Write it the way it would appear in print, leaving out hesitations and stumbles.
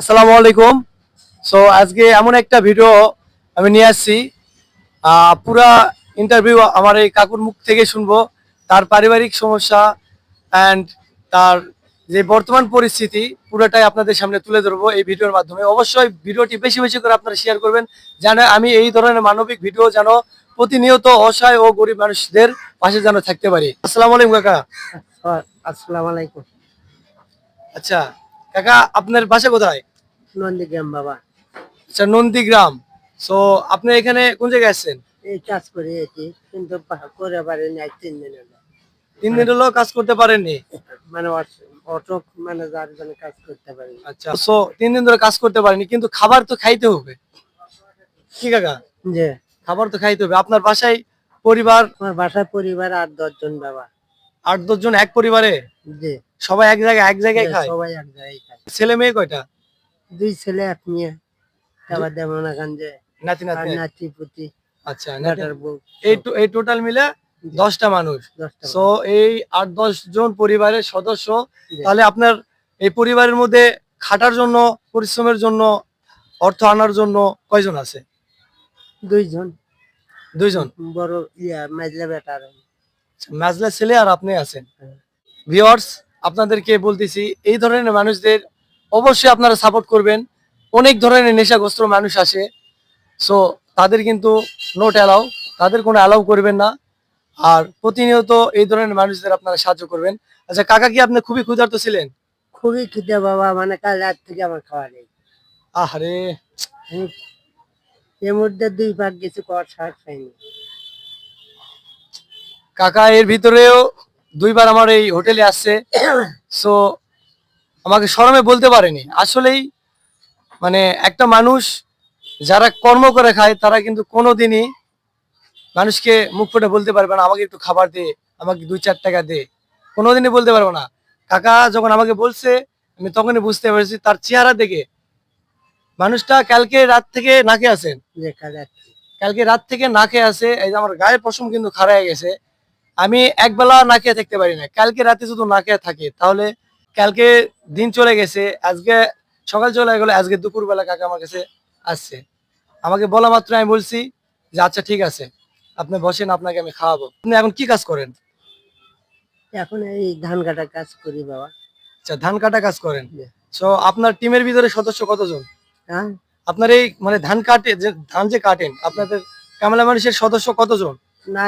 আসসালামু আলাইকুম। সো আজকে এমন একটা ভিডিও আমি নিয়ে আসছি, পুরা ইন্টারভিউ আমার এই কাকুর মুখ থেকে শুনবো, তার পারিবারিক সমস্যা অ্যান্ড তার যে বর্তমান পরিস্থিতি পুরোটাই আপনাদের সামনে তুলে ধরবো এই ভিডিওর মাধ্যমে। অবশ্যই ভিডিওটি বেশি বেশি করে আপনারা শেয়ার করবেন, যেন আমি এই ধরনের মানবিক ভিডিও যেন প্রতিনিয়ত অসহায় ও গরিব মানুষদের পাশে যেন থাকতে পারি। আসসালামু আলাইকুম কাকা। আসসালামু আলাইকুম। আচ্ছা কাকা, আপনার বাসা কোথায়? নন্দীগ্রাম বাবা। আচ্ছা, নন্দীগ্রাম। সো আপনি এখানে কোন জায়গায় আসছেন? এই কাজ করে এটি কিন্তু করে পারিনি আজ 3 দিন হলো। 3 দিন হলো কাজ করতে পারেননি? মানে অটো মানে যার জন্য কাজ করতে পারি। আচ্ছা, সো 3 দিন ধরে কাজ করতে পারেনি, কিন্তু খাবার তো খাইতে হবে কি কাকা? যে খাবার তো খাইতে হবে। আপনার বাসায় পরিবার আমার বাসায় পরিবার 8-10 জন বাবা। 8-10 জন এক পরিবারে? যে সবাই এক জায়গায় খায়? সবাই এক জায়গায় খায়। ছেলে মেয়ে কয়টা? 2 ছেলে 1 মেয়ে। আবার যেমন এখন যে নাতি আর নাতনি? নাতি পুতি আচ্ছা, নাটার বউ এই টোটাল মিলে 10টা মানুষ। 10টা। সো এই 8-10 জন পরিবারের সদস্য। জি। তাহলে আপনার এই পরিবারের মধ্যে খাটার জন্য, পরিশ্রমের জন্য, অর্থ আনার জন্য কয়জন আছে? 2 জন। 2 জন। বড় মাইজলা বেটা আর আমি। মাজলা ছেলে আর আপনি আছেন। হ্যাঁ। ভিউয়ার্স, আপনাদেরকে বলতেছি এই ধরনের মানুষদের অবশ্যই আপনারা সাপোর্ট করবেন। অনেক ধরনের নেশাগ্রস্ত মানুষ আসে, সো তাদের কিন্তু নোট অ্যালাউ, তাদের কোনো অ্যালাউ করবেন না। আর প্রতিনিয়ত এই ধরনের মানুষদের আপনারা সাহায্য করবেন। আচ্ছা কাকা, কি আপনি খুবই ক্ষুধার্ত ছিলেন? খুবই খিদে বাবা, মানে কাল রাত থেকে আমার খাওয়া নেই। আহারে আমি এর মধ্যে 2 পাক কিছু কর শাক খাইনি। কাকা, এর ভিতরেও 2বার আমার এই হোটেলে আসছে। সো আমাকে শরমে বলতে পারেনি। আসলেই মানে একটা মানুষ যারা কর্ম করে খায় তারা কিন্তু কোনোদিনই মানুষকে মুখ ফুটে বলতে পারবে না আমাকে একটু খাবার দে, আমাকে 2-4 টাকা দে, কোনোদিনই বলতে পারবো না। কাকা যখন আমাকে বলছে, আমি তখনই বুঝতে পেরেছি তার চেহারা দেখে মানুষটা কালকে রাত থেকে না খেয়ে আছেন। দেখা যাচ্ছে কালকে রাত থেকে না খেয়ে আছে, এই যে আমার গায়ের পশম কিন্তু খাড়া হয়ে গেছে। আমি একবেলা না খেয়ে থাকতে পারি না। কালকে রাতে শুধু না খেয়ে থাকে, তাহলে কালকে দিন চলে গেছে, আজকে সকাল চলে গেল, আজকে দুপুরবেলা কাকা আমার কাছে আসছে। আমাকে বলা মাত্র আমি বলছি যে আচ্ছা ঠিক আছে, আপনি বসেন, আপনাকে আমি খাওয়াবো। আপনি এখন কি কাজ করেন? এখন এই ধান কাটা কাজ করি বাবা। আচ্ছা, ধান কাটা কাজ করেন। যে, সো আপনার টিমের ভিতরে সদস্য কতজন? হ্যাঁ আপনার এই মানে ধান কাটে, যে ধান যে কাটেন, আপনাদের কামলা মানুষের সদস্য কতজন? না